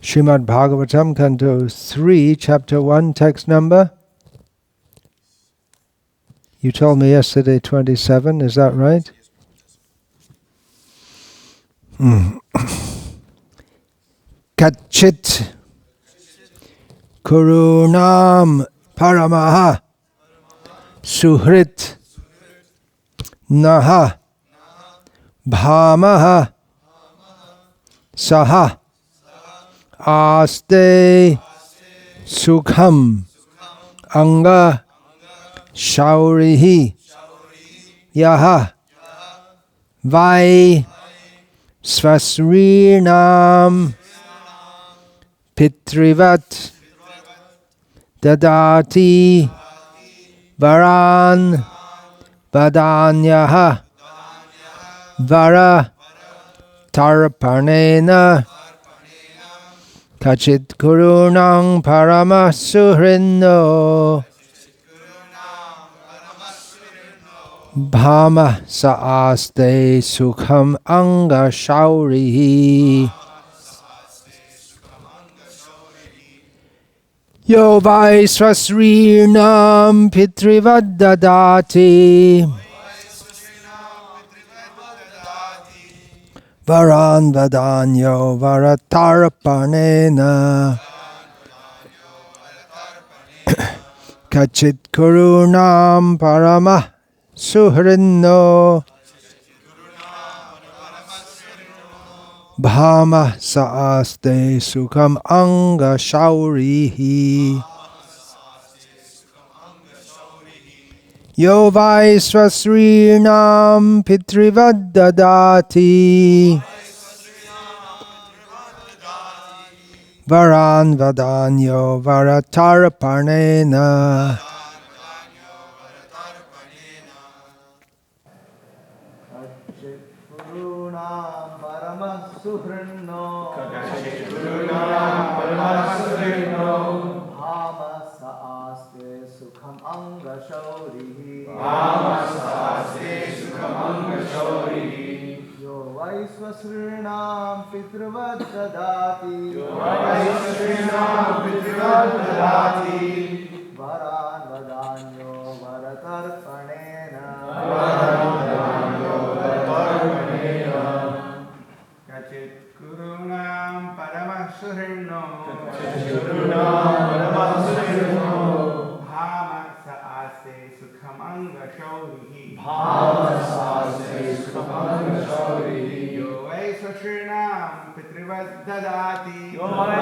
Srimad Bhagavatam, Canto 3, Chapter 1, text number? You told me yesterday 27, is that right? Kachit Kurunam Paramaha Suhrit Naha Bhamaha Saha Aste Sukham Anga Shaurihi Yaha Vai Svasrinam Pitrivat Dadati Varan Vadanyaha Vara Tarpanena Kachit Kurunang Paramasuhrino Bhama Saaste Sukham Anga Shaurihi Yo Vai Swasrinam Pitrivaddadati Varan Vadanyo Varatarpanena Kachit Kurunam Paramah Suhrino Bhama Saaste Sukham Anga Shaurihi Yo Vai Swasrinam Pitrivaddadati Varan Vadanyo Varatarpanena Swasrinam Pitrivaddadati Varan Vadanyo Varatarpanena Kachit Kurunam Paramasuhrino Bhama Saaste Sukhamanga Shaurihi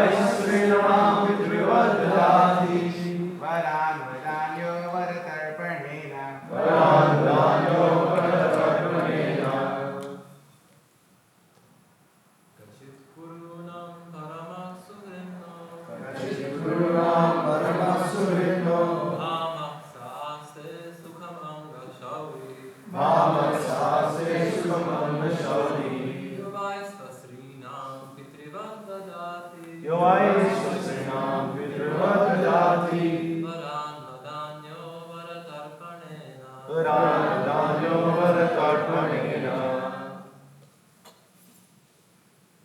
Swasrinam Pitrivaddadati Varan Vadanyo Varatarpanena Kachit Kurunam Paramasuhrino Bhama Saaste Sukhamanga Shauri Yo Vai Swasrinam Pitrivaddadati Varan Vadanyo Varatarpanena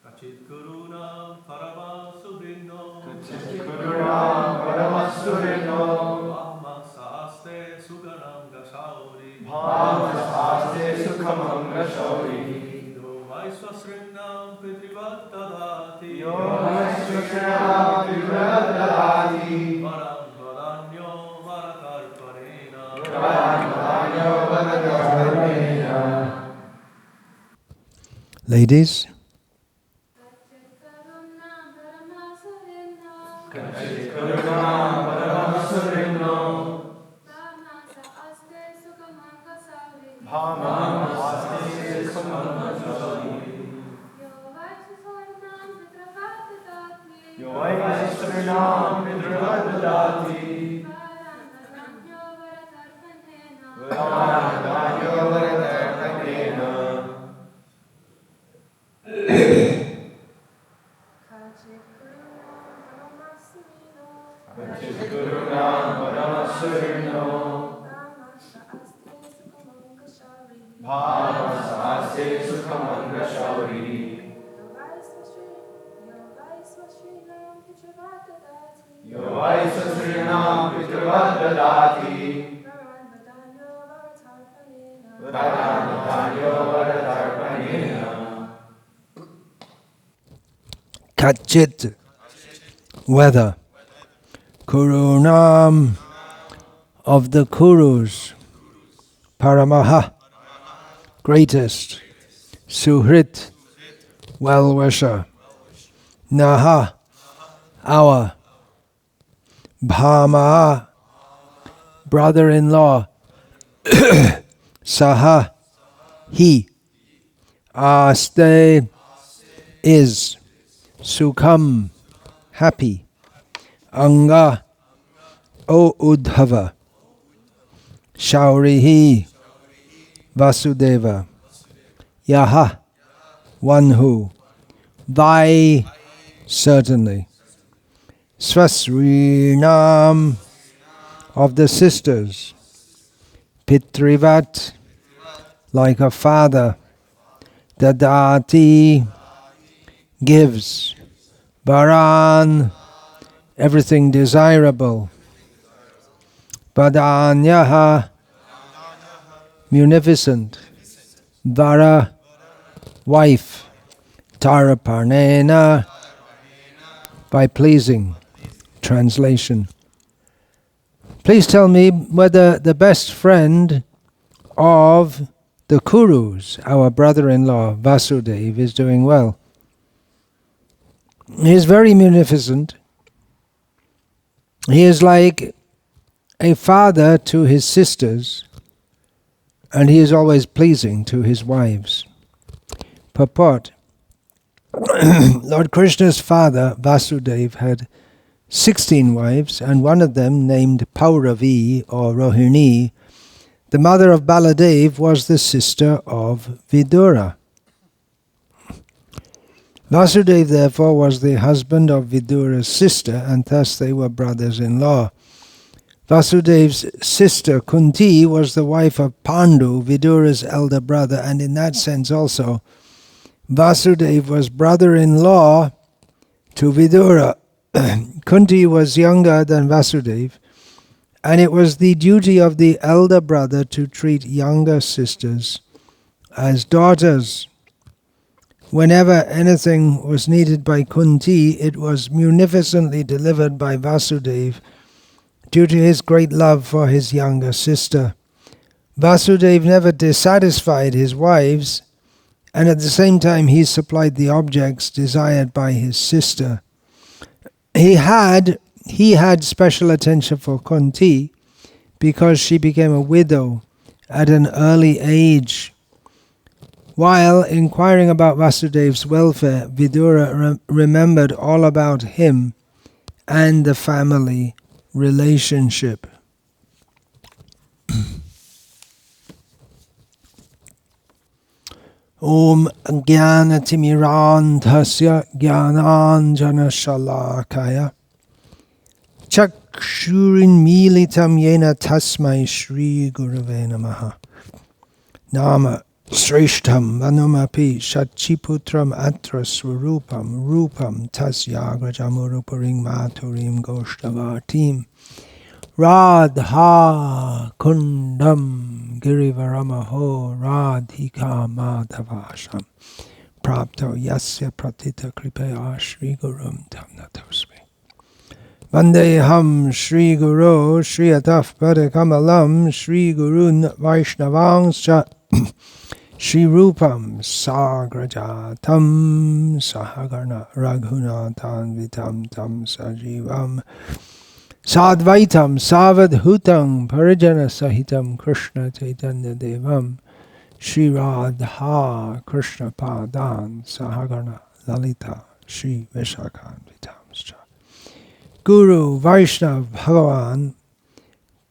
Kachit Kurunam Paramasuhrino Bhama Saaste Sukhamanga Shauri Yo Vai Swasrinam Pitrivaddadati Varan Vadanyo Varatarpanena Ladies, Kachit Kurunam Paramasuhrino Bhama Saaste Sukhamanga Shauri Yo Vai Swasrinam Pitrivaddadati Varan Vadanyo Varatarpanena Kachit Kurunam Paramasuhrino Bhama Saaste Sukhamanga Shauri Yo Vai Swasrinam Yovaisa Srinam Vidura Dadati. Kachit, whether Kurunam of the Kurus, Paramaha, greatest, Suhrit, well-wisher, Naha, our, Bhama, brother-in-law, Saha, he, Aste, is, Sukham, happy, Anga, O Udhava, Shaurihi, Vasudeva, Yaha, one who, thy, certainly, Swasrinam, of the sisters, Pitrivat, like a father, Dadati, gives, Varan, everything desirable, Vadanyaha, munificent, Vara, wife, Taraparnena, by pleasing. Translation. Please tell me whether the best friend of the Kurus, our brother-in-law, Vasudeva, is doing well. He is very munificent. He is like a father to his sisters, and he is always pleasing to his wives. Purport. Lord Krishna's father, Vasudeva, had 16 wives, and one of them, named Pauravi or Rohini, the mother of Baladev, was the sister of Vidura. Vasudeva, therefore, was the husband of Vidura's sister, and thus they were brothers-in-law. Vasudeva's sister Kunti was the wife of Pandu, Vidura's elder brother, and in that sense also, Vasudeva was brother-in-law to Vidura. Kunti was younger than Vasudeva, and it was the duty of the elder brother to treat younger sisters as daughters. Whenever anything was needed by Kunti, it was munificently delivered by Vasudeva due to his great love for his younger sister. Vasudeva never dissatisfied his wives, and at the same time he supplied the objects desired by his sister. He had special attention for Kunti because she became a widow at an early age. While inquiring about Vasudeva's welfare, Vidura remembered all about him and the family relationship. Om Jnanatimirandhasya Jnananjana Shalakaya Chakshurin Militam Yena Tasmai Shri Gurave Namaha Nama Srishtam Vanumapi Shachiputram Atra Swarupam Rupam Tasyagrajamuruparing Maturim Goshtavartim Radha Kundam Girivaramaho Radhika Madhavasham Prapto Yasya Pratita Kripaya Shri Gurum Tamnatosmi Vandeham Shri Guru Shri Ataf Padakamalam Shri Gurun Vaishnavangscha Shri Rupam Sagrajatam Sahagarna Raghunathan Vitam Tam Sajivam Sadvaitam Savadhutam Parijana Sahitam Krishna Chaitanya Devam Shri Radha Krishna Padan Sahagarna Lalita Shri Vishakhan Vitamscha Guru Vaishnav Bhagavan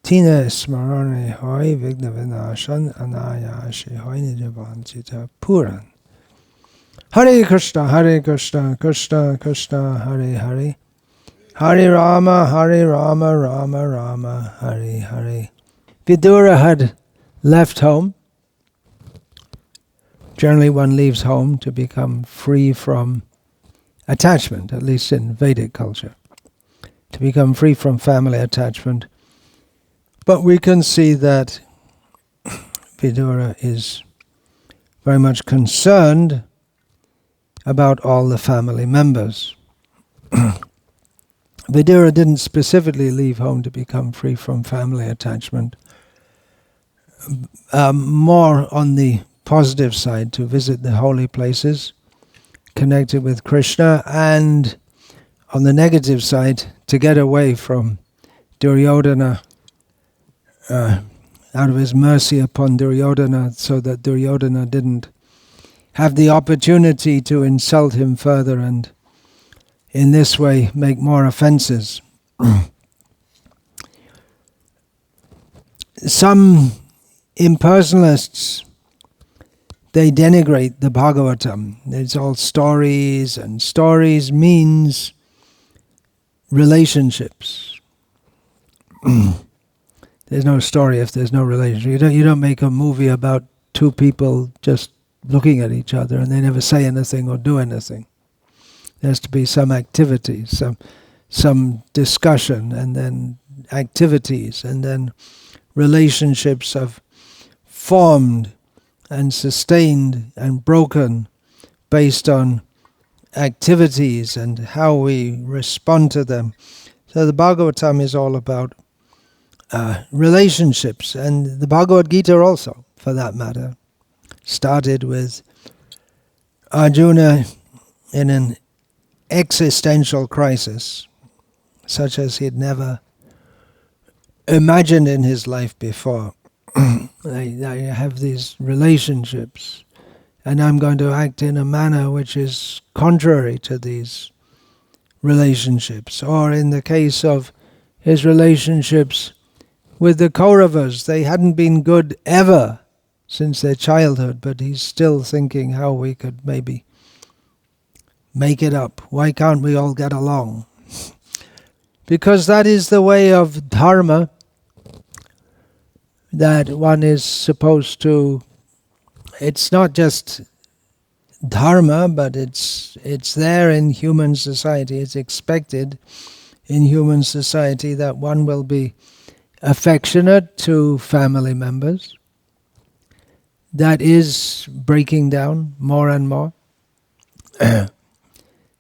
Tina Smarane Hoy Vigna Vinashan Anayashi Hoy Nijavanchita Puran Hare Krishna Krishna Krishna Hare Hare Hare Rama, Rama Rama, Hare Hare. Vidura had left home. Generally one leaves home to become free from attachment, at least in Vedic culture, to become free from family attachment. But we can see that Vidura is very much concerned about all the family members. Vidura didn't specifically leave home to become free from family attachment. More on the positive side, to visit the holy places connected with Krishna, and on the negative side, to get away from Duryodhana, out of his mercy upon Duryodhana, so that Duryodhana didn't have the opportunity to insult him further and in this way make more offenses. Some impersonalists, they denigrate the Bhagavatam. It's all stories, and stories means relationships. There's no story if there's no relationship. You don't make a movie about two people just looking at each other and they never say anything or do anything. There has to be some activity, some discussion, and then activities, and then relationships have formed and sustained and broken based on activities and how we respond to them. So the Bhagavatam is all about relationships, and the Bhagavad Gita also, for that matter, started with Arjuna in an existential crisis such as he'd never imagined in his life before. I have these relationships, and I'm going to act in a manner which is contrary to these relationships. Or in the case of his relationships with the Kauravas, they hadn't been good ever since their childhood, but he's still thinking how we could maybe make it up. Why can't we all get along? Because that is the way of dharma, that one is supposed to, it's not just dharma, but it's there in human society. It's expected in human society that one will be affectionate to family members. That is breaking down more and more.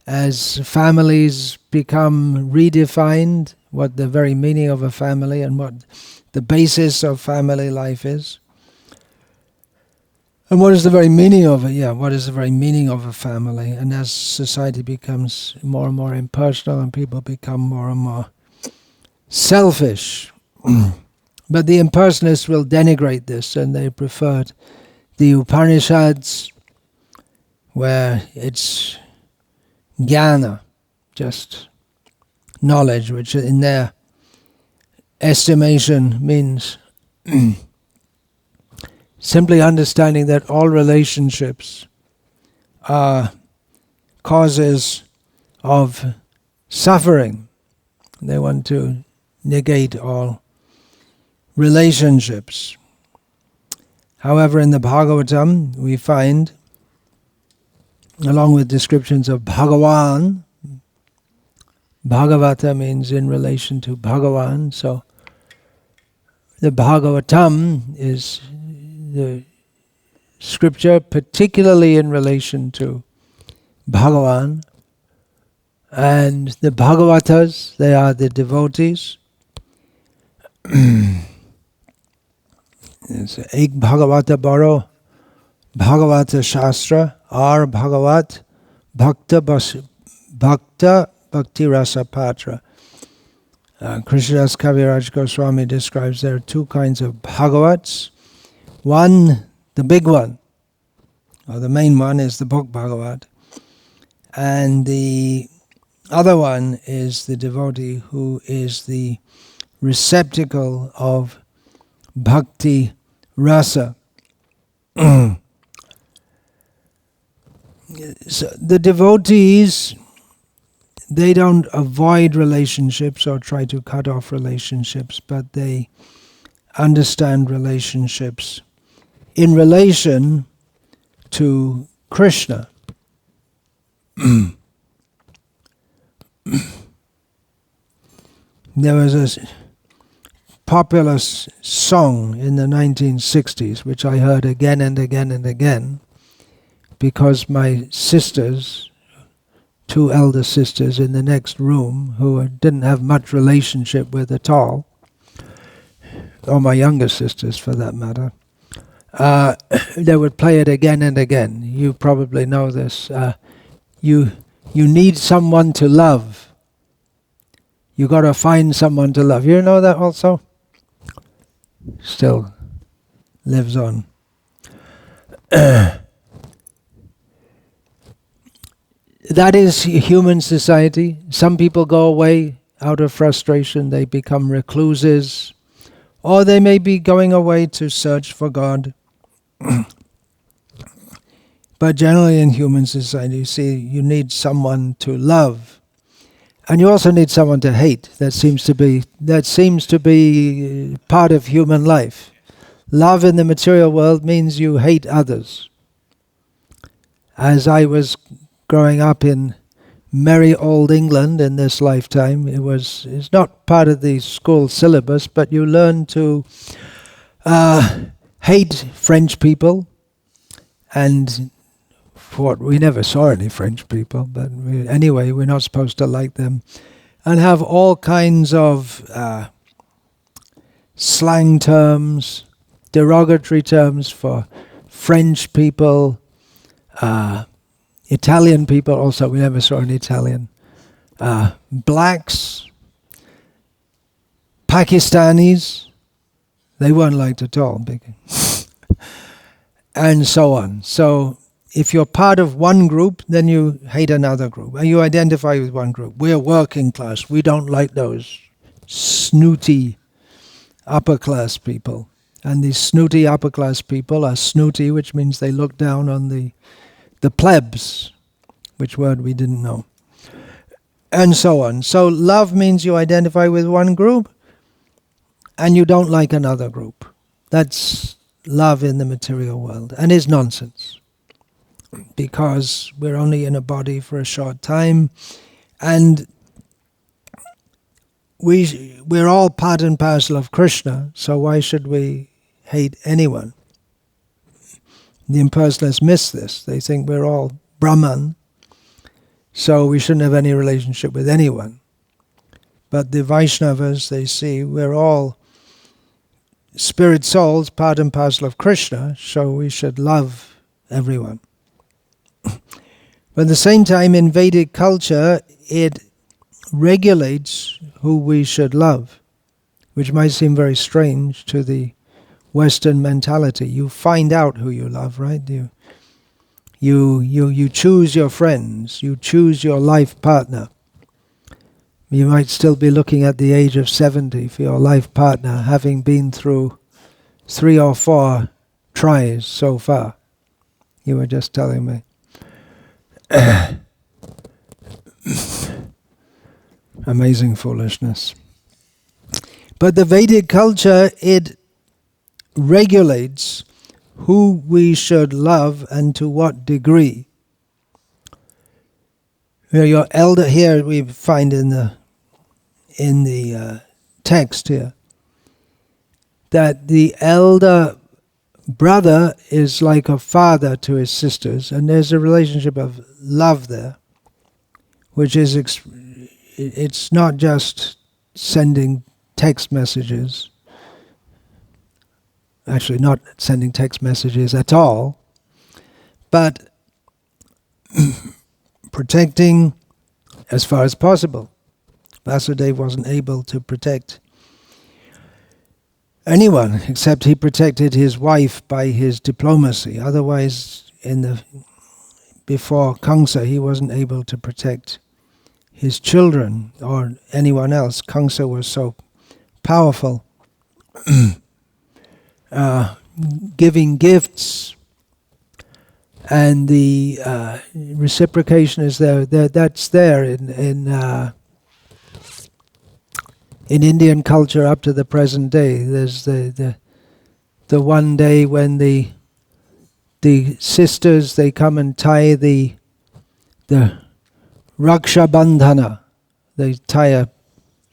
As families become redefined, what the very meaning of a family and what the basis of family life is. And what is the very meaning of it? Yeah, what is the very meaning of a family? And as society becomes more and more impersonal and people become more and more selfish, but the impersonalists will denigrate this, and they preferred the Upanishads, where it's jnana, just knowledge, which in their estimation means simply understanding that all relationships are causes of suffering. They want to negate all relationships. However, in the Bhagavatam, we find, along with descriptions of Bhagavan, Bhagavata means in relation to Bhagavan, so the Bhagavatam is the scripture particularly in relation to Bhagavan, and the Bhagavatas, they are the devotees. It's Ek Bhagavata Baro, Bhagavata Shastra, Ar Bhagavat, Bhakta Bhakti Rasa Patra. Krishnadas Kaviraj Goswami describes there are two kinds of Bhagavats. One, the big one, or the main one, is the book Bhagavat. And the other one is the devotee who is the receptacle of Bhakti Rasa. So the devotees, they don't avoid relationships or try to cut off relationships, but they understand relationships in relation to Krishna. There was a popular song in the 1960s, which I heard again and again and again, because my sisters, two elder sisters in the next room, who I didn't have much relationship with at all, or my younger sisters for that matter, they would play it again and again. You probably know this. You need someone to love. You got to find someone to love. You know that also? Still lives on. That is human society. Some people go away out of frustration. They become recluses. Or they may be going away to search for God. But generally in human society, you see, you need someone to love. And you also need someone to hate. That seems to be part of human life. Love in the material world means you hate others. As I was growing up in merry old England in this lifetime, it's not part of the school syllabus, but you learn to hate French people, and we never saw any French people, but anyway, we're not supposed to like them, and have all kinds of slang terms, derogatory terms for French people, Italian people also, we never saw an Italian, blacks, Pakistanis, they weren't liked at all, and so on. So if you're part of one group, then you hate another group, and you identify with one group. We're working class, we don't like those snooty upper class people. And these snooty upper class people are snooty, which means they look down on the plebs, which word we didn't know, and so on. So love means you identify with one group and you don't like another group. That's love in the material world, and is nonsense, because we're only in a body for a short time, and we're all part and parcel of Krishna, so why should we hate anyone? The impersonalists miss this. They think we're all Brahman, so we shouldn't have any relationship with anyone. But the Vaishnavas, they see we're all spirit souls, part and parcel of Krishna, so we should love everyone. But at the same time, in Vedic culture, it regulates who we should love, which might seem very strange to the Western mentality. You find out who you love, right? You choose your friends, you choose your life partner. You might still be looking at the age of 70 for your life partner, having been through 3 or 4 tries so far. You were just telling me. Amazing foolishness. But the Vedic culture, it regulates who we should love and to what degree. Your elder, here we find in the text here, that the elder brother is like a father to his sisters, and there's a relationship of love there, which is, it's not just sending text messages, actually not sending text messages at all, but protecting as far as possible. Vasudeva wasn't able to protect anyone, except he protected his wife by his diplomacy. Otherwise, before Kamsa, he wasn't able to protect his children or anyone else. Kamsa was so powerful. Giving gifts, and the reciprocation is there. That's there in Indian culture up to the present day. There's the one day when the sisters, they come and tie the Raksha Bandhana. They tie a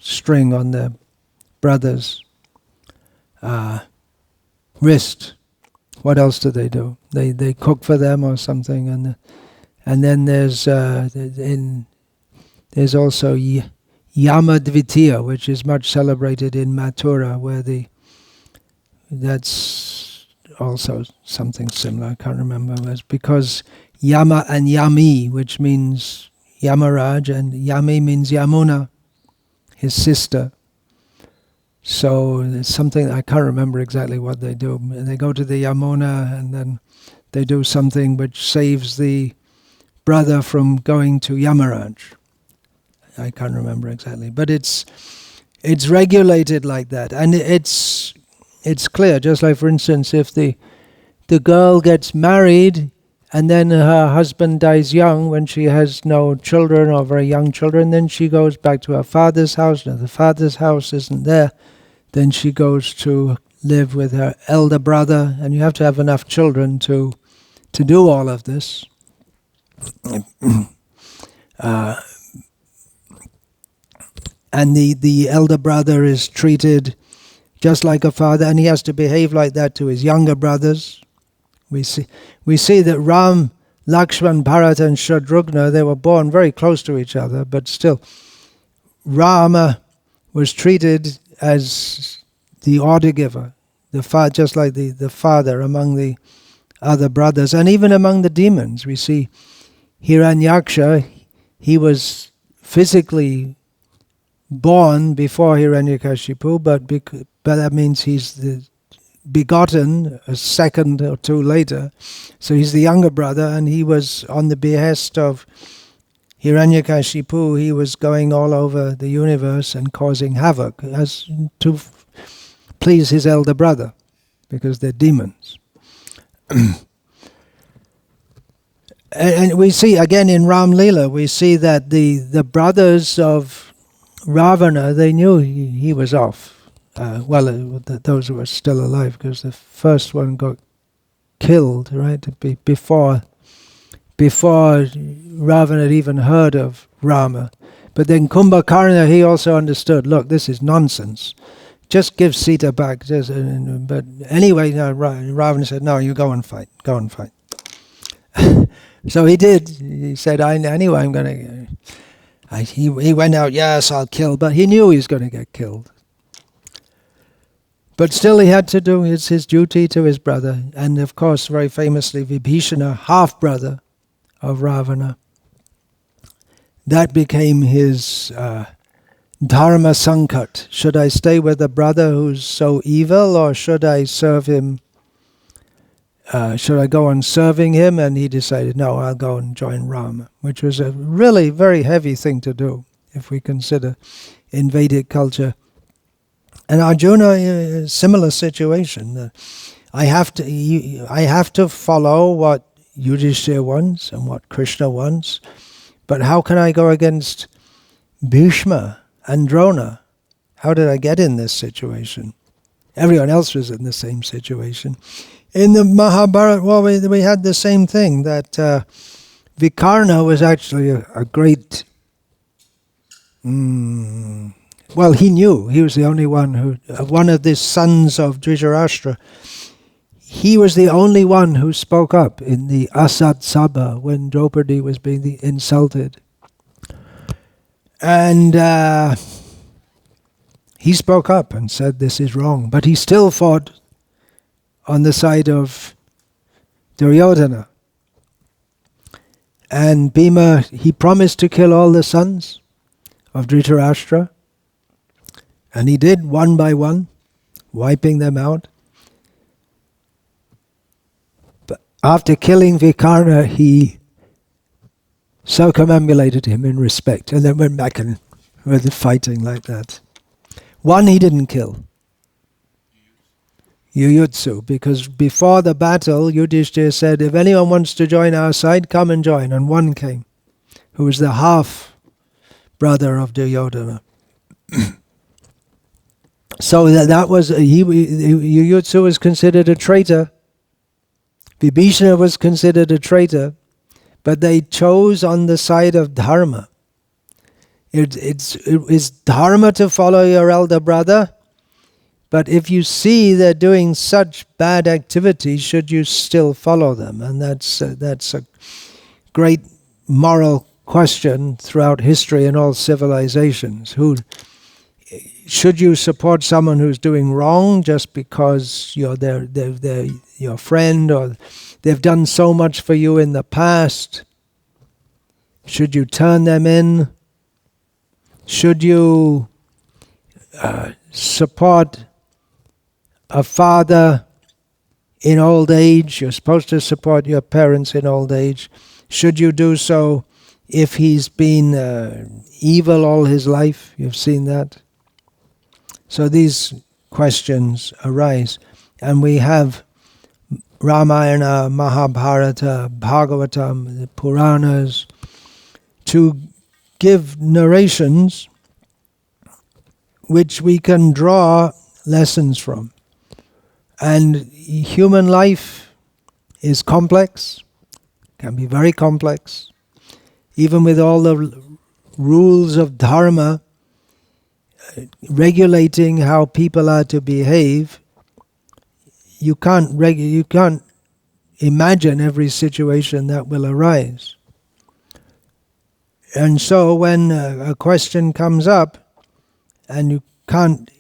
string on their brother's wrist. What else do? They cook for them or something, and then there's also Yama Dvitiya, which is much celebrated in Mathura, where that's also something similar. I can't remember. It was because Yama and Yami, which means Yamaraj, and Yami means Yamuna, his sister. So it's something, I can't remember exactly what they do. They go to the Yamuna and then they do something which saves the brother from going to Yamaraj. I can't remember exactly, but it's regulated like that, and it's clear. Just like, for instance, if the girl gets married and then her husband dies young when she has no children or very young children, then she goes back to her father's house. And if the father's house isn't there, then she goes to live with her elder brother, and you have to have enough children to do all of this. And the elder brother is treated just like a father, and he has to behave like that to his younger brothers. We see that Ram, Lakshman, Bharat and Shatrugna, they were born very close to each other, but still Rama was treated as the order giver, just like the father among the other brothers, and even among the demons. We see Hiranyaksha, he was physically born before Hiranyakashipu, but that means he's begotten a second or two later. So he's the younger brother, and he was on the behest of Hiranyakashipu. He was going all over the universe and causing havoc as to please his elder brother, because they're demons. And we see again in Ram Leela, we see that the brothers of Ravana, they knew he was off. Those who were still alive, because the first one got killed, right? Before Ravana had even heard of Rama. But then Kumbhakarna, he also understood, look, this is nonsense. Just give Sita back. But anyway, Ravana said, no, you go and fight. Go and fight. So he did. He said, anyway, I'm going to... He went out, yes, I'll kill. But he knew he was going to get killed. But still he had to do his duty to his brother. And of course, very famously, Vibhishana, half-brother of Ravana, that became his dharma sankat. Should I stay with a brother who's so evil, or should I serve him? Should I go on serving him? And he decided, no, I'll go and join Rama, which was a really very heavy thing to do, if we consider in Vedic culture. And Arjuna, similar situation. I have to follow what Yudhishthira wants and what Krishna wants, but how can I go against Bhishma and Drona? How did I get in this situation? Everyone else was in the same situation. In the Mahabharata war, we had the same thing, that Vikarna was actually a great... Well, he knew. He was the only one who... one of the sons of Dhritarashtra. He was the only one who spoke up in the Asat Sabha when Draupadi was being insulted. And he spoke up and said this is wrong. But he still fought on the side of Duryodhana. And Bhima, he promised to kill all the sons of Dhritarashtra. And he did, one by one, wiping them out. But after killing Vikarna, he circumambulated him in respect, and then went back and with fighting like that. One he didn't kill, Yuyutsu, because before the battle, Yudhishthira said, if anyone wants to join our side, come and join. And one came, who was the half-brother of Duryodhana. So that was, Yuyutsu was considered a traitor. Vibhishana was considered a traitor. But they chose on the side of dharma. It's dharma to follow your elder brother, but if you see they're doing such bad activities, should you still follow them? And that's a great moral question throughout history and all civilizations. Should you support someone who's doing wrong just because they're your friend, or they've done so much for you in the past? Should you turn them in? Should you support a father in old age? You're supposed to support your parents in old age. Should you do so if he's been evil all his life? You've seen that. So these questions arise. And we have Ramayana, Mahabharata, Bhagavatam, the Puranas, to give narrations which we can draw lessons from. And human life is complex, can be very complex. Even with all the rules of dharma regulating how people are to behave, you can't imagine every situation that will arise. And so when a question comes up and you can't,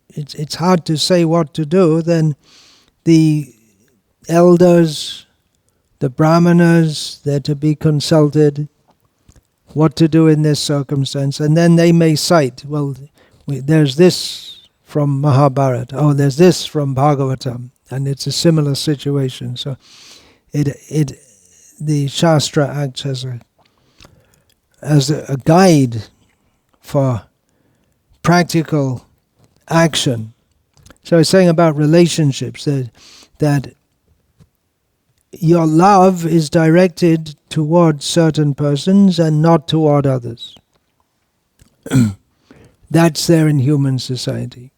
it's hard to say what to do, then the elders, the brahmanas, they're to be consulted what to do in this circumstance, and then they may cite, well, there's this from Mahabharata, oh, there's this from Bhagavatam, and it's a similar situation. So the Shastra acts as a guide for practical action. So it's saying about relationships that your love is directed toward certain persons and not toward others. That's there in human society.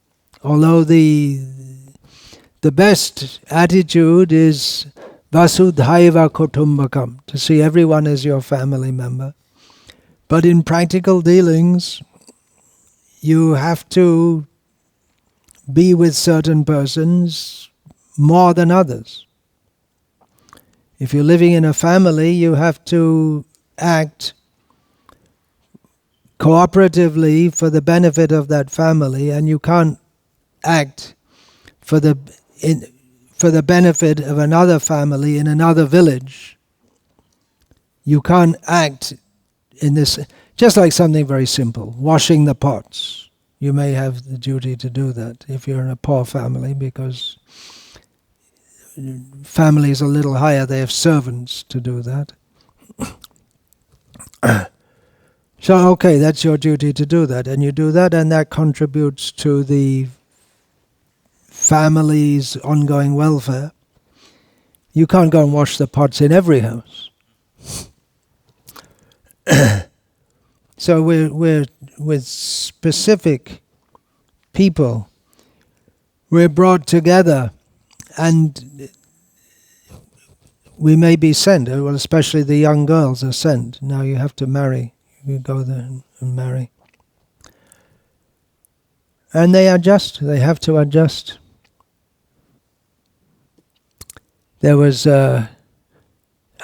Although the best attitude is Vasudeva Kutumbakam, to see everyone as your family member. But in practical dealings, you have to be with certain persons more than others. If you're living in a family, you have to act cooperatively for the benefit of that family, and you can't act for the benefit of another family in another village. You can't act in this, just like something very simple, washing the pots. You may have the duty to do that if you're in a poor family, because families a little higher, they have servants to do that. So, okay, that's your duty to do that, and you do that, and that contributes to the family's ongoing welfare. You can't go and wash the pots in every house. So we're with specific people, we're brought together, and we may be sent. Well, especially the young girls are sent. Now you have to marry. You go there and marry. And they adjust. They have to adjust. There was an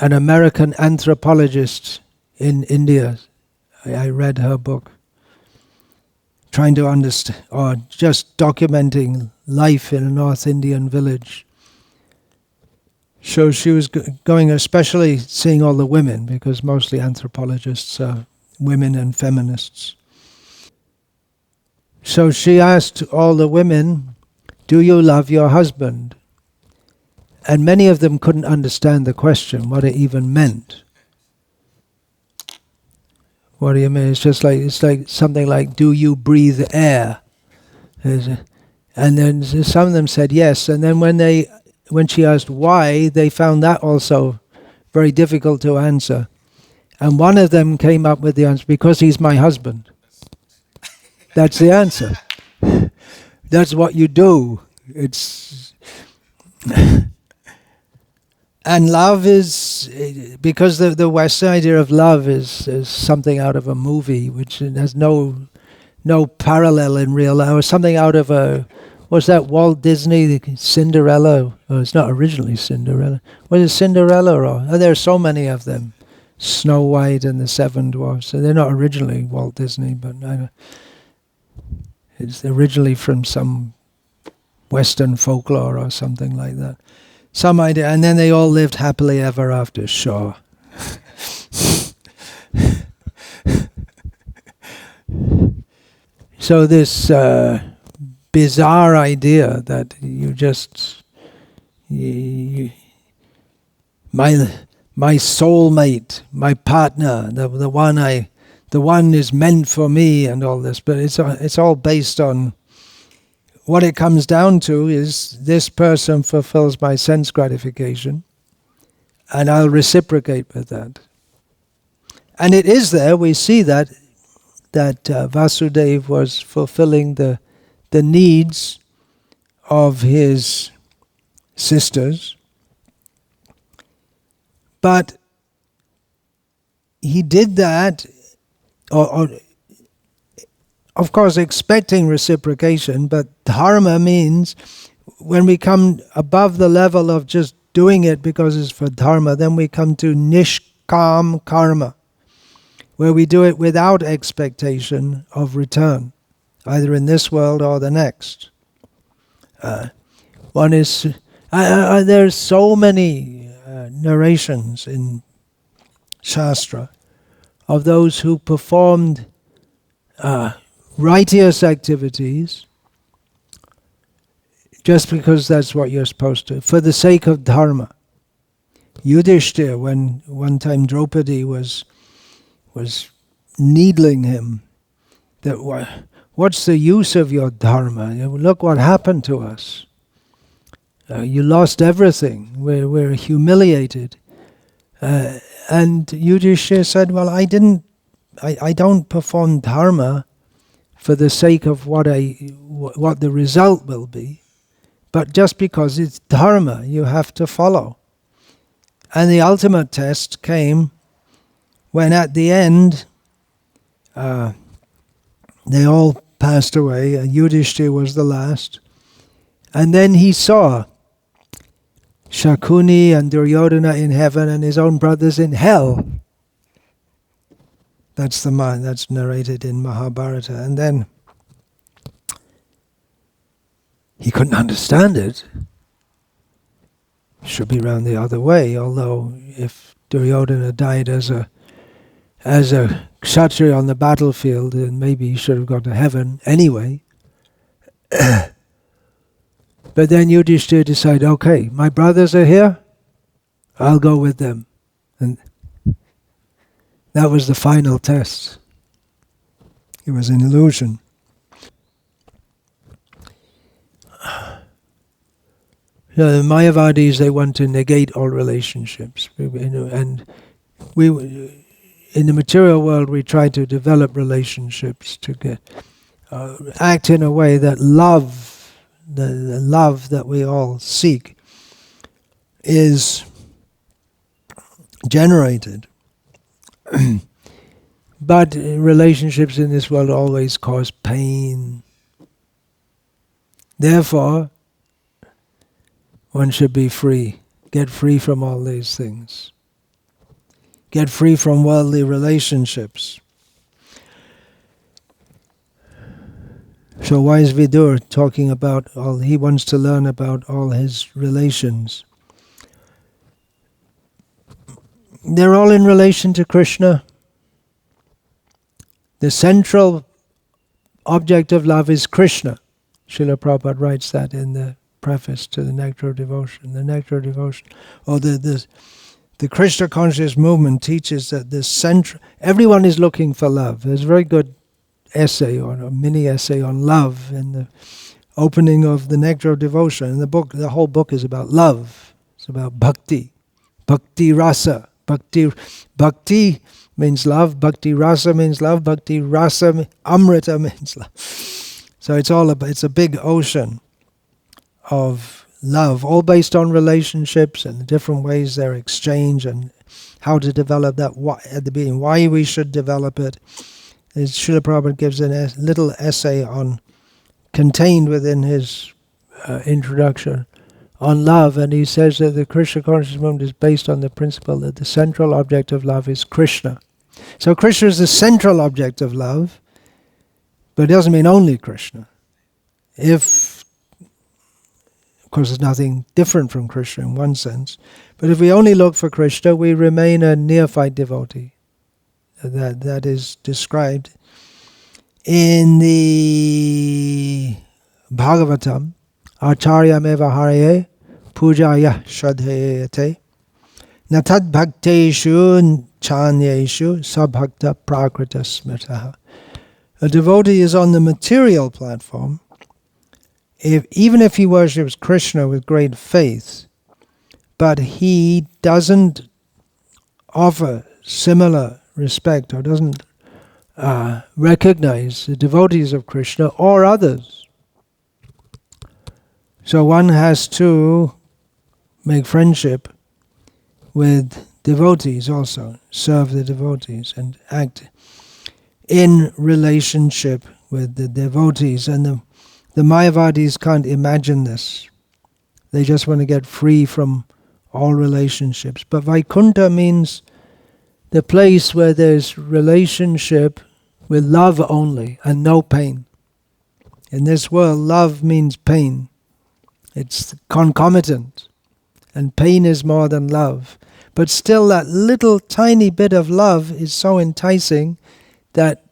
American anthropologist in India. I read her book, trying to understand, or just documenting life in a North Indian village. So she was going, especially seeing all the women, because mostly anthropologists are women and feminists. So she asked all the women, "Do you love your husband?" And many of them couldn't understand the question, what it even meant. What do you mean? It's like something like, "Do you breathe air?" And then some of them said yes. And then when she asked why, they found that also very difficult to answer. And one of them came up with the answer, "Because he's my husband." That's the answer. That's what you do. It's And love is, because the Western idea of love is something out of a movie, which has no parallel in real life, or something out of what's that, Walt Disney, Cinderella? Oh, it's not originally Cinderella. Was it Cinderella? Or there are so many of them. Snow White and the Seven Dwarfs. So they're not originally Walt Disney, but it's originally from some Western folklore or something like that. Some idea, and then they all lived happily ever after. Sure. So this bizarre idea that my soulmate, my partner, the one is meant for me, and all this, but it's all based on. What it comes down to is this person fulfills my sense gratification, and I'll reciprocate with that. And it is there, we see that Vasudeva was fulfilling the needs of his sisters, but he did that, or of course expecting reciprocation, but dharma means when we come above the level of just doing it because it's for dharma, then we come to nishkam karma, where we do it without expectation of return, either in this world or the next. One is, there's so many narrations in Shastra of those who performed righteous activities just because that's what you're supposed to, for the sake of dharma. Yudhishthira, when one time Draupadi was needling him, that what's the use of your dharma? Look what happened to us. You lost everything. We're humiliated. And Yudhishthira said, well, I don't perform dharma for the sake of what the result will be, but just because it's dharma, you have to follow. And the ultimate test came when at the end they all passed away, and Yudhishthira was the last. And then he saw Shakuni and Duryodhana in heaven and his own brothers in hell. That's narrated in Mahabharata. And then he couldn't understand it. Should be round the other way, although if Duryodhana died as a kshatriya on the battlefield, then maybe he should have gone to heaven anyway. But then Yudhishthira decided, okay, my brothers are here, I'll go with them. And that was the final test. It was an illusion. The Mayavadis, they want to negate all relationships. And we, in the material world, we try to develop relationships to act in a way that love, the love that we all seek, is generated. But relationships in this world always cause pain. Therefore, one should be free. Get free from all these things. Get free from worldly relationships. So why is Vidura talking about he wants to learn about all his relations? They're all in relation to Krishna. The central object of love is Krishna. Srila Prabhupada writes that in the preface to the Nectar of Devotion. The Nectar of Devotion, or the Krishna conscious movement teaches that the central, everyone is looking for love. There's a very good essay or a mini essay on love in the opening of the Nectar of Devotion. And the whole book is about love. It's about bhakti, bhakti rasa. Bhakti means love, bhakti rasa means love, bhakti rasa amrita means love. So it's a big ocean of love, all based on relationships and the different ways they're exchanged and how to develop that at the beginning, why we should develop it. Srila Prabhupada gives a little essay contained within his introduction on love, and he says that the Krishna conscious movement is based on the principle that the central object of love is Krishna. So Krishna is the central object of love, but it doesn't mean only Krishna. Of course, there's nothing different from Krishna in one sense, but if we only look for Krishna, we remain a neophyte devotee. That is described in the Bhagavatam. Acharya meva haraye pujaya shadhayate natad bhakteshu chanyeshu sabhakta prakrita smritaha. A devotee is on the material platform. Even if he worships Krishna with great faith, but he doesn't offer similar respect or doesn't recognize the devotees of Krishna or others. So one has to make friendship with devotees also, serve the devotees and act in relationship with the devotees. And the Mayavadis can't imagine this. They just want to get free from all relationships. But Vaikuntha means the place where there's relationship with love only and no pain. In this world, love means pain. It's concomitant. And pain is more than love. But still that little tiny bit of love is so enticing that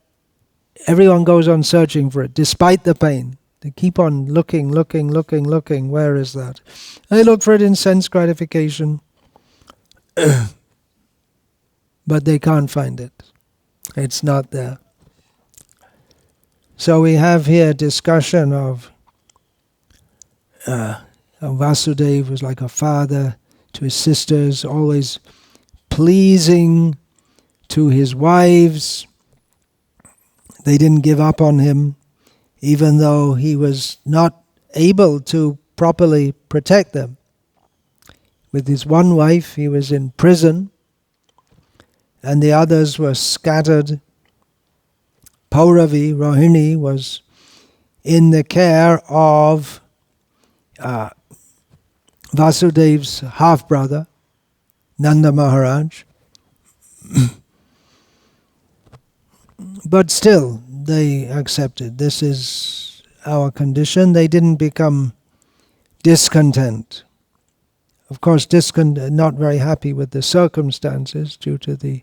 everyone goes on searching for it, despite the pain. They keep on looking. Where is that? And they look for it in sense gratification. But they can't find it. It's not there. So we have here a discussion of Vasudeva was like a father to his sisters, always pleasing to his wives. They didn't give up on him, even though he was not able to properly protect them. With his one wife, he was in prison, and the others were scattered. Pauravi, Rohini, was in the care of Vasudeva's half-brother, Nanda Maharaj. But still, they accepted. This is our condition. They didn't become discontent. Of course, not very happy with the circumstances due to the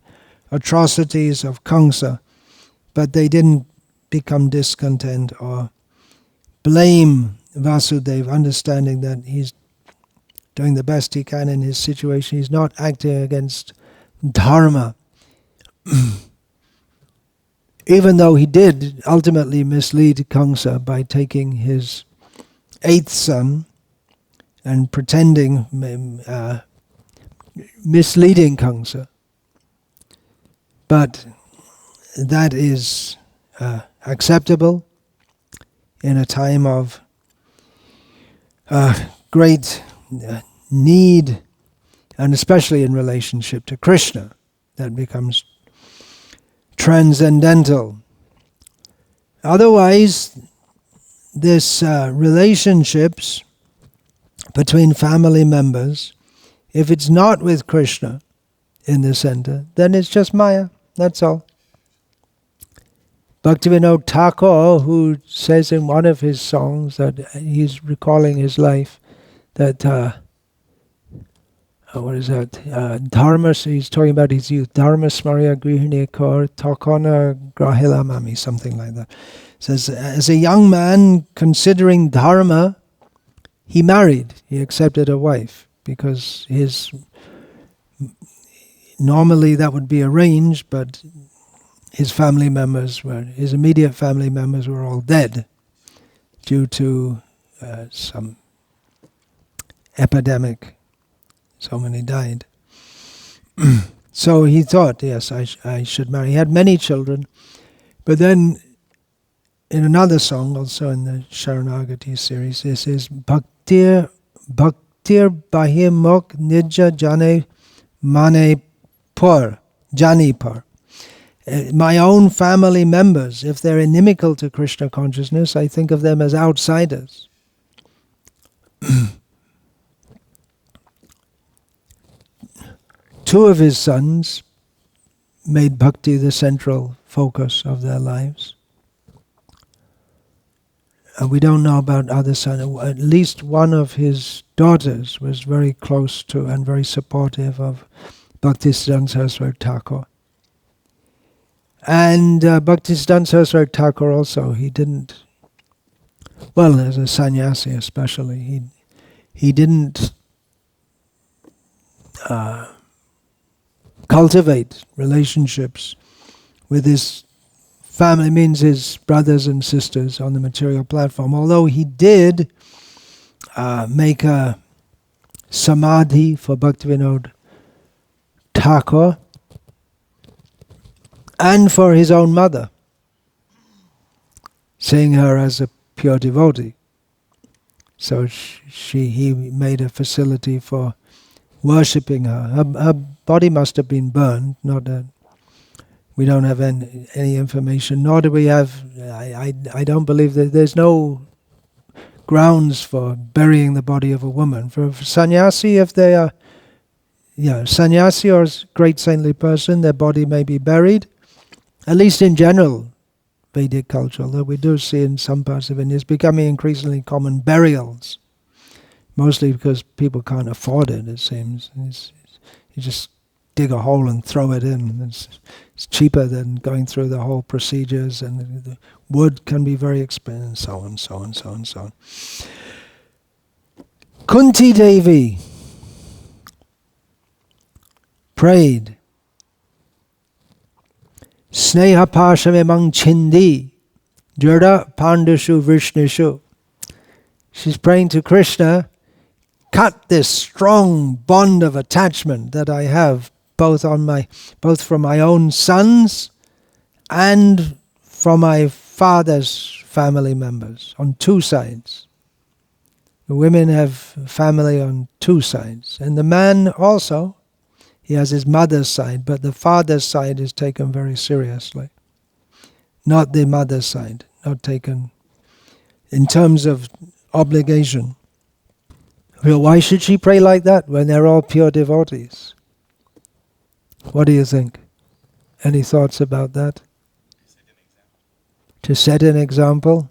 atrocities of Kamsa, but they didn't become discontent or blame Vasudeva, understanding that he's doing the best he can in his situation. He's not acting against dharma. Even though he did ultimately mislead Kamsa by taking his 8th son and pretending, misleading Kamsa. But that is acceptable in a time of great need, and especially in relationship to Krishna, that becomes transcendental. Otherwise, this relationships between family members, if it's not with Krishna in the center, then it's just Maya, that's all. Bhaktivinoda Thakur, who says in one of his songs that he's recalling his life, that dharma, he's talking about his youth, dharma smarya grihini kor takona grahila mami, something like that. Says, as a young man considering dharma, he married, he accepted a wife, because normally that would be arranged, but his immediate family members were all dead due to some epidemic. So many died. So he thought, yes, I should marry. He had many children, but then in another song, also in the Sharanagati series, this is Bhaktir bhaktir bahimok nija jane mane pur, jani pur. My own family members, if they're inimical to Krishna consciousness, I think of them as outsiders. Two of his sons made bhakti the central focus of their lives. We don't know about other sons. At least one of his daughters was very close to and very supportive of Bhaktisiddhanta Saraswati Thakur. And Bhaktisiddhanta Saraswati Thakur also, he didn't, well, as a sannyasi especially, he didn't cultivate relationships with his family, means his brothers and sisters on the material platform. Although he did make a samadhi for Bhaktivinoda Thakur and for his own mother, seeing her as a pure devotee. So he made a facility for worshipping her. Her body must have been burned, not that we don't have any information, nor do we have, I don't believe that there's no grounds for burying the body of a woman. For sannyasi, if they are sannyasi or a great saintly person, their body may be buried, at least in general Vedic culture, although we do see in some parts of India it's becoming increasingly common burials, mostly because people can't afford it, it seems. You just dig a hole and throw it in. It's cheaper than going through the whole procedures, and the wood can be very expensive, and so on, so on, so on, so on. Kunti Devi prayed, Sneha Pashamemang Chindi, Jada Pandashu Vrishnishu. She's praying to Krishna, cut this strong bond of attachment that I have both from my own sons and from my father's family members, on two sides. The women have family on two sides. And the man also, he has his mother's side, but the father's side is taken very seriously. Not the mother's side, not taken in terms of obligation. Well, why should she pray like that when they're all pure devotees? What do you think? Any thoughts about that? To set an example?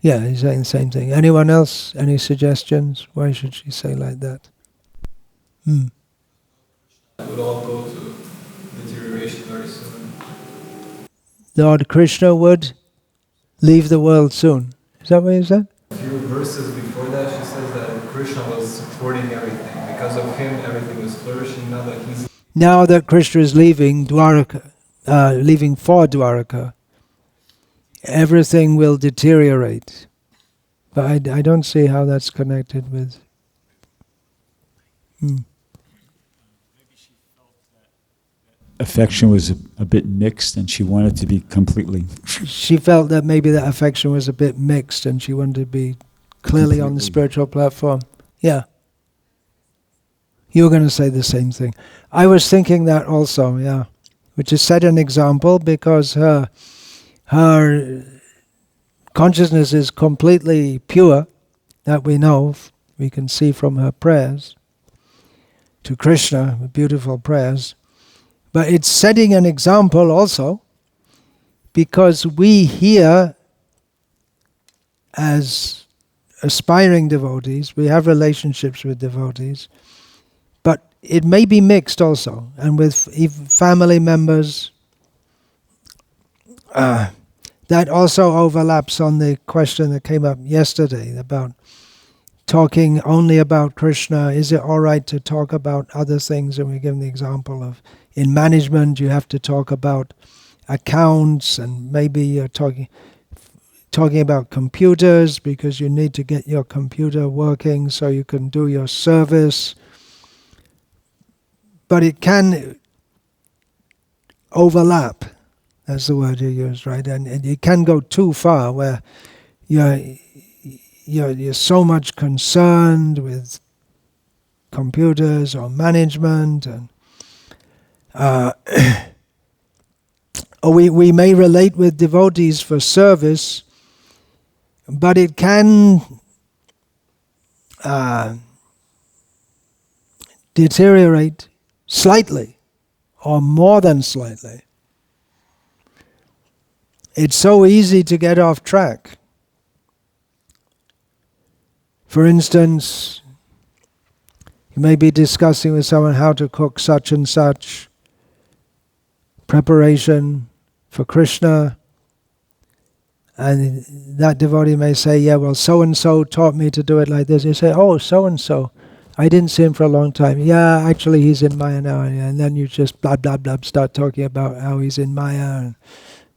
Yeah, he's saying the same thing. Anyone else? Any suggestions? Why should she say like that? Would all go to deterioration very soon. Lord Krishna would leave the world soon. Is that what you said? A few verses before that, she says that Krishna was supporting everything. Because of him, everything was flourishing. Now that Krishna is leaving Dwaraka, leaving for Dwaraka, everything will deteriorate. But I don't see how that's connected with... Maybe she felt that affection was a bit mixed and she wanted to be completely... She felt that maybe that affection was a bit mixed and she wanted to be clearly on the spiritual platform. Yeah. You were going to say the same thing. I was thinking that also, yeah. Which is set an example because her consciousness is completely pure, that we know, we can see from her prayers to Krishna, beautiful prayers. But it's setting an example also because we here, as aspiring devotees, we have relationships with devotees, but it may be mixed also, and with family members. That also overlaps on the question that came up yesterday about talking only about Krishna. Is it all right to talk about other things? And we give the example of in management you have to talk about accounts, and maybe you're talking about computers because you need to get your computer working so you can do your service. But it can overlap. That's the word you use, right? And you can go too far where you're so much concerned with computers or management, and or we may relate with devotees for service, but it can deteriorate slightly or more than slightly. It's so easy to get off track. For instance, you may be discussing with someone how to cook such and such, preparation for Krishna, and that devotee may say, yeah, well, so-and-so taught me to do it like this. You say, oh, so-and-so, I didn't see him for a long time. Yeah, actually he's in Maya now. And then you just blah, blah, blah, start talking about how he's in Maya, and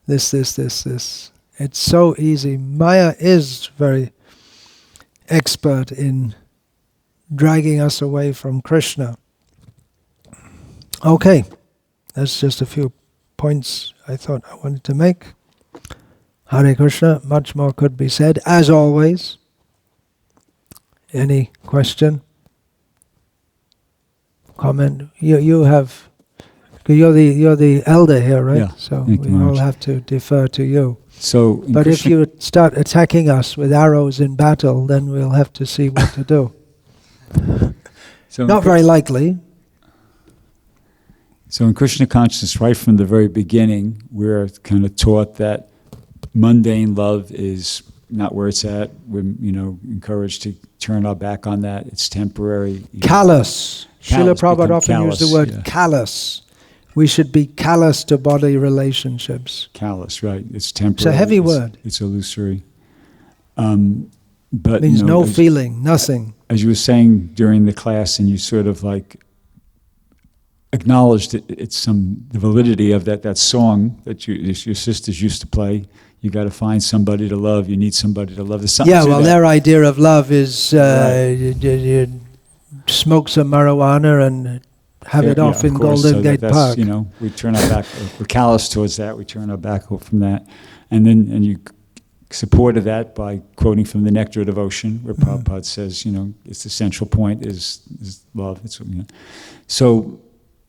this. It's so easy. Maya is very expert in dragging us away from Krishna. Okay, that's just a few points I thought I wanted to make. Hare Krishna, much more could be said, as always. Any question? Comment? You have, you're the elder here, right? Yeah, so thank we you, all Maharaj. have to defer to you. So, But if you start attacking us with arrows in battle, then we'll have to see what to do. so Not very likely. So in Krishna consciousness, right from the very beginning, we're kind of taught that mundane love is not where it's at. We're, encouraged to turn our back on that. It's temporary. Callous. Srila Callous, Prabhupada become often used the callous, word yeah. callous. We should be callous to bodily relationships. Callous, right? It's temporary. It's a heavy word. It's illusory. But It means no as, feeling, nothing. as you were saying during the class, and you sort of like acknowledged the validity of that song that your sisters used to play. You got to find somebody to love. You need somebody to love. There's something Yeah, to well, that. their idea of love is Right. you smoke some marijuana and have it off in course. Golden So Gate that's, Park. We turn our back. We're callous towards that. We turn our back from that, and you supported that by quoting from the Nectar of Devotion, where Prabhupada says, it's the central point is love. It's so.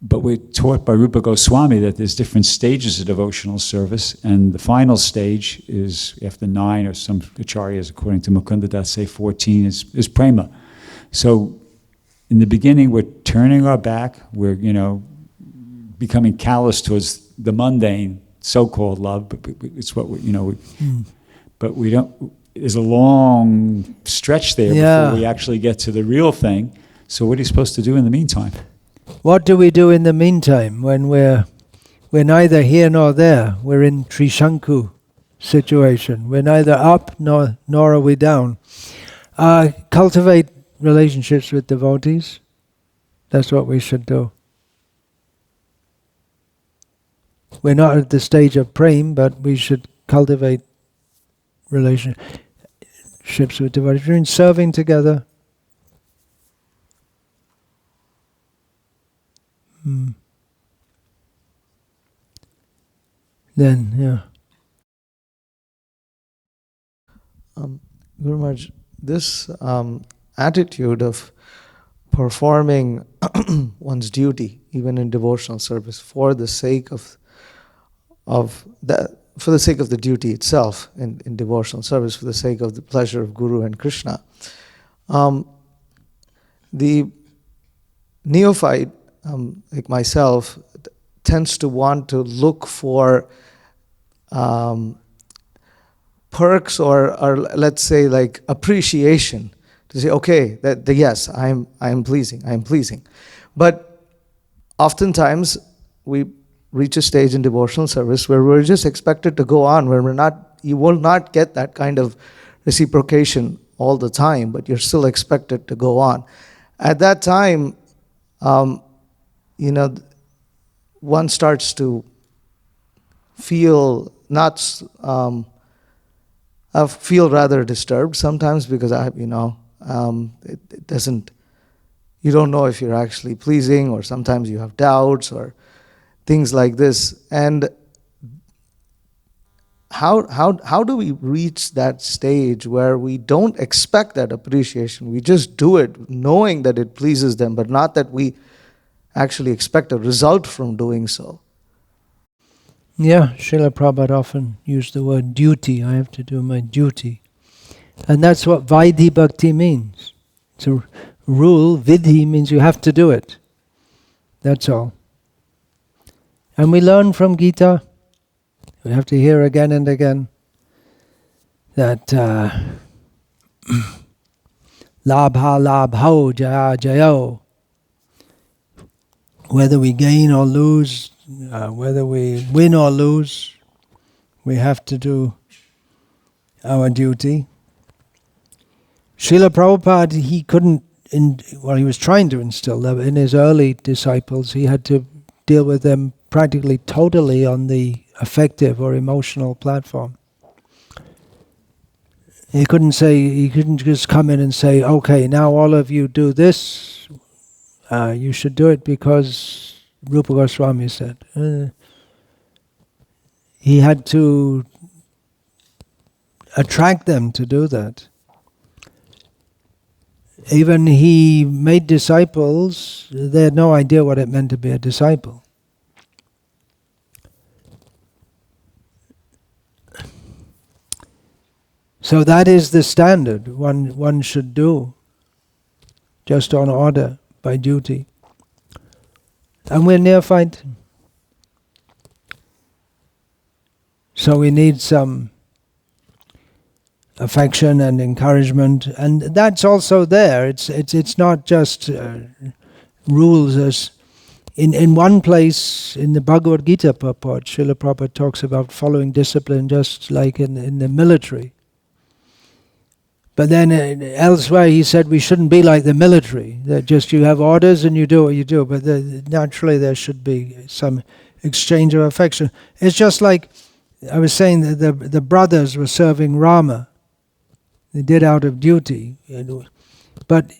But we're taught by Rupa Goswami that there's different stages of devotional service, and the final stage is after 9, or some acharyas, according to Mukunda Das, say 14, is prema. So in the beginning, we're turning our back, we're, becoming callous towards the mundane, so-called love, but it's what but we don't, there's a long stretch there before we actually get to the real thing. So what are you supposed to do in the meantime? What do we do in the meantime when we're neither here nor there? We're in Trishanku situation. We're neither up nor are we down. Cultivate relationships with devotees. That's what we should do. We're not at the stage of prem, but we should cultivate relationships with devotees. We're in serving together. Then, Guru Maharaj, this attitude of performing one's duty, even in devotional service, for the sake of the duty itself in devotional service, for the sake of the pleasure of Guru and Krishna. The neophyte, like myself, tends to want to look for perks or let's say like appreciation, to say, okay, yes, I am pleasing. But oftentimes we reach a stage in devotional service where we're just expected to go on, where you will not get that kind of reciprocation all the time, but you're still expected to go on. At that time, one starts to feel I feel rather disturbed sometimes, because it doesn't. You don't know if you're actually pleasing, or sometimes you have doubts or things like this. And how do we reach that stage where we don't expect that appreciation? We just do it knowing that it pleases them, but not that we actually expect a result from doing so. Yeah, Srila Prabhupada often used the word duty. I have to do my duty. And that's what Vaidhi Bhakti means. To rule, Vidhi means you have to do it. That's all. And we learn from Gita, we have to hear again and again, that labha labho jaya jayo. Whether we gain or lose, whether we win or lose, we have to do our duty. Srila Prabhupada, he couldn't, he was trying to instill that in his early disciples. He had to deal with them practically totally on the affective or emotional platform. He couldn't just come in and say, okay, now all of you do this, you should do it because Rupa Goswami said. He had to attract them to do that. Even he made disciples, they had no idea what it meant to be a disciple. So that is the standard one should do, just on order, by duty. And we're neophyte. So we need some affection and encouragement, and that's also there. It's not just rules. As in one place in the Bhagavad Gita purport, Srila Prabhupada talks about following discipline just like in the military. But then elsewhere he said we shouldn't be like the military, that just you have orders and you do what you do, but naturally there should be some exchange of affection. It's just like I was saying that the brothers were serving Rama. They did out of duty. But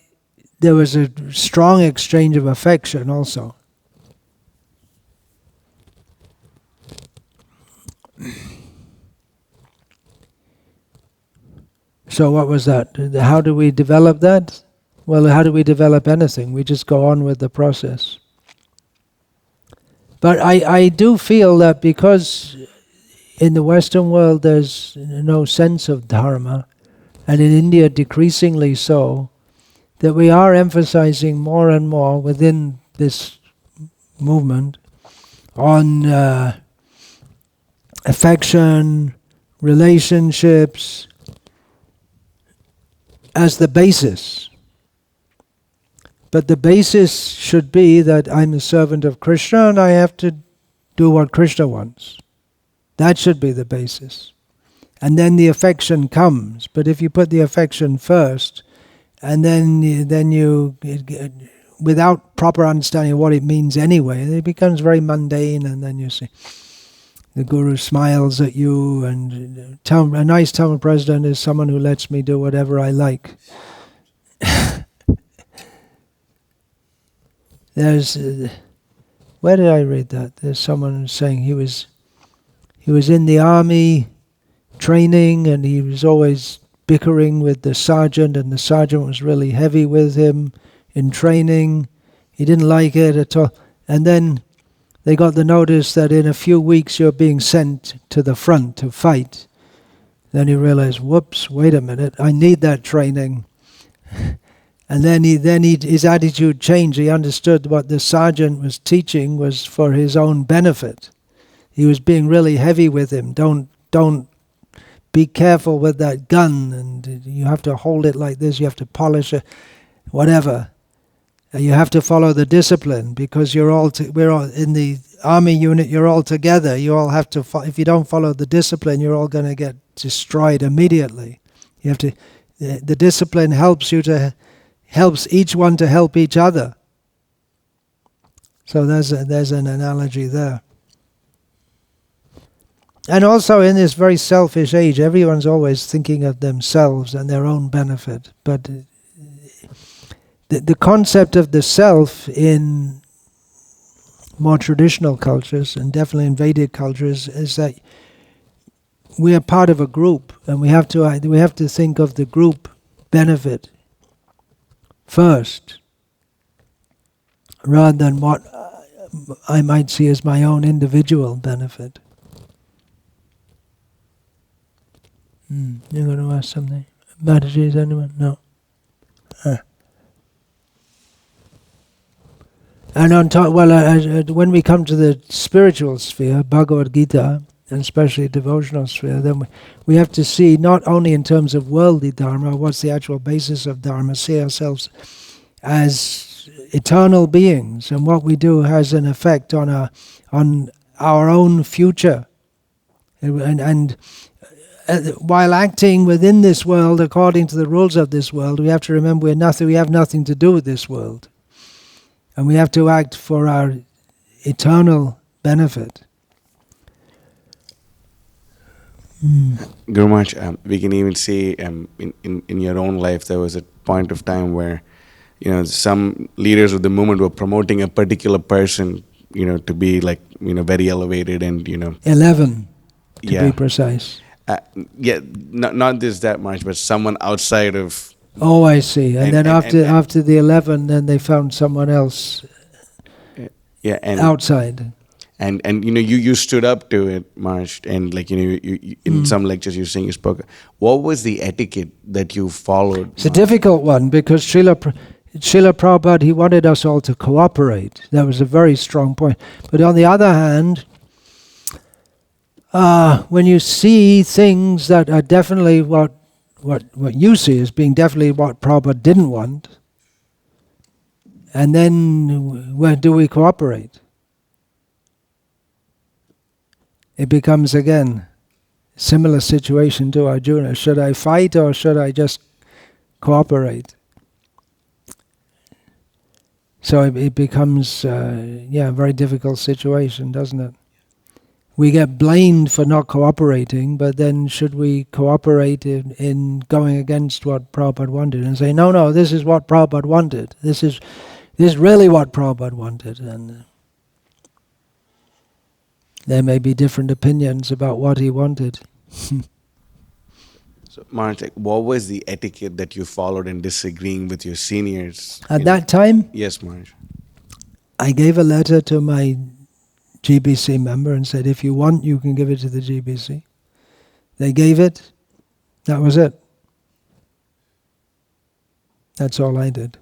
there was a strong exchange of affection also. So what was that? How do we develop that? Well, how do we develop anything? We just go on with the process. But I do feel that because in the Western world there's no sense of dharma, and in India decreasingly so, that we are emphasizing more and more within this movement on affection, relationships, as the basis. But the basis should be that I'm a servant of Krishna and I have to do what Krishna wants. That should be the basis. And then the affection comes. But if you put the affection first, and then you without proper understanding of what it means anyway, it becomes very mundane, and then you see the Guru smiles at you, and a nice Tamil president is someone who lets me do whatever I like. There's, where did I read that? There's someone saying he was in the army training, and he was always bickering with the sergeant, and the sergeant was really heavy with him in training. He didn't like it at all. And then they got the notice that in a few weeks you're being sent to the front to fight. Then he realized, whoops, wait a minute, I need that training. And then his attitude changed. He understood what the sergeant was teaching was for his own benefit. He was being really heavy with him. Don't be careful with that gun, and you have to hold it like this, you have to polish it, whatever. And you have to follow the discipline, because we're all in the army unit, you're all together. You all have to, if you don't follow the discipline, you're all going to get destroyed immediately. You have to, the discipline helps each one to help each other. So there's an analogy there. And also in this very selfish age, everyone's always thinking of themselves and their own benefit. But the concept of the self in more traditional cultures, and definitely in Vedic cultures, is that we are part of a group, and we have to think of the group benefit first, rather than what I might see as my own individual benefit. You're going to ask something? Mataji, is anyone? No. And on top, when we come to the spiritual sphere, Bhagavad Gita, and especially devotional sphere, then we have to see not only in terms of worldly dharma, what's the actual basis of dharma, see ourselves as eternal beings, and what we do has an effect on our own future. And while acting within this world according to the rules of this world, we have to remember we have nothing to do with this world. And we have to act for our eternal benefit. Guru Maharaj, we can even see in your own life there was a point of time where some leaders of the movement were promoting a particular person to be very elevated and 11 to be precise. Not this that much, but someone outside of. Oh, I see. And then after the 11, then they found someone else. Outside. And you stood up to it, Maharaj, and you in some lectures you spoke. What was the etiquette that you followed? It's a difficult one, because Srila Prabhupada, he wanted us all to cooperate. That was a very strong point. But on the other hand, when you see things that are definitely what you see as being definitely what Prabhupada didn't want, and then where do we cooperate? It becomes again a similar situation to Arjuna. Should I fight or should I just cooperate? So it becomes a very difficult situation, doesn't it? We get blamed for not cooperating, but then should we cooperate in going against what Prabhupada wanted and say, no, this is what Prabhupada wanted. This is really what Prabhupada wanted. And there may be different opinions about what he wanted. So, Maharaj, what was the etiquette that you followed in disagreeing with your seniors? At that time? Yes, Maharaj. I gave a letter to my GBC member and said, if you want, you can give it to the GBC. They gave it. That was it. That's all I did.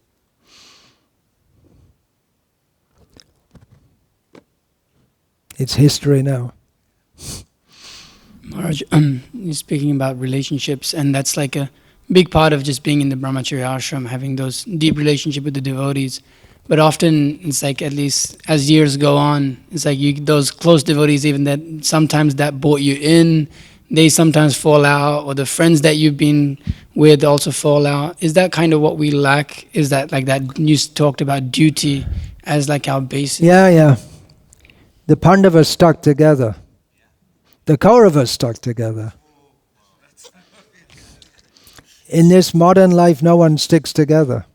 It's history now. Maharaj, you're speaking about relationships, and that's like a big part of just being in the brahmacharya ashram, having those deep relationship with the devotees. But often, it's like, at least as years go on, it's like those close devotees, even that sometimes that brought you in, they sometimes fall out, or the friends that you've been with also fall out. Is that kind of what we lack? Is that like that you talked about duty as like our basis? Yeah. The Pandavas stuck together. The Kauravas stuck together. In this modern life, no one sticks together.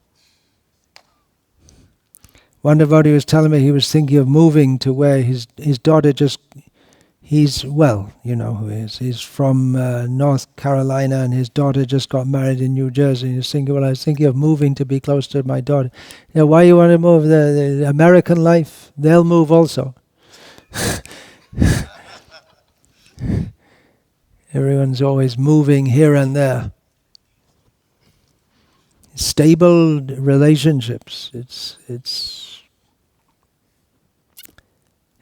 One devotee was telling me he was thinking of moving to where his daughter you know who he is. He's from North Carolina, and his daughter just got married in New Jersey. He was thinking, I was thinking of moving to be close to my daughter. Why you want to move? The American life, they'll move also. Everyone's always moving here and there. Stable relationships.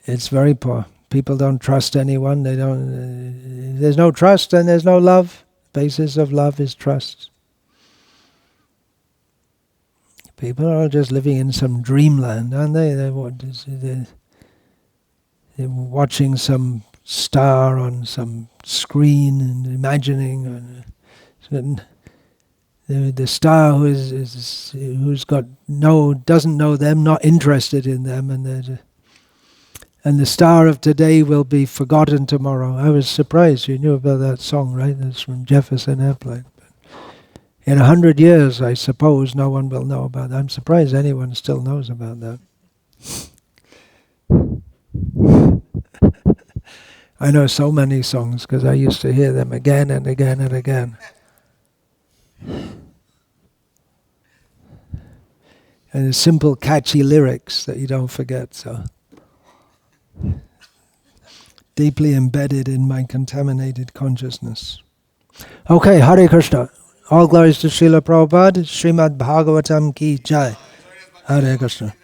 It's very poor. People don't trust anyone. They don't. There's no trust and there's no love. The basis of love is trust. People are all just living in some dreamland, aren't they? They're watching some star on some screen and imagining the star doesn't know them, not interested in them, and the star of today will be forgotten tomorrow. I was surprised you knew about that song, right? That's from Jefferson Airplane. In 100 years, I suppose, no one will know about that. I'm surprised anyone still knows about that. I know so many songs because I used to hear them again and again and again. And it's simple, catchy lyrics that you don't forget. So deeply embedded in my contaminated consciousness. Okay, Hare Krishna. All glories to Srila Prabhupada. Srimad Bhagavatam ki jai. Hare Krishna.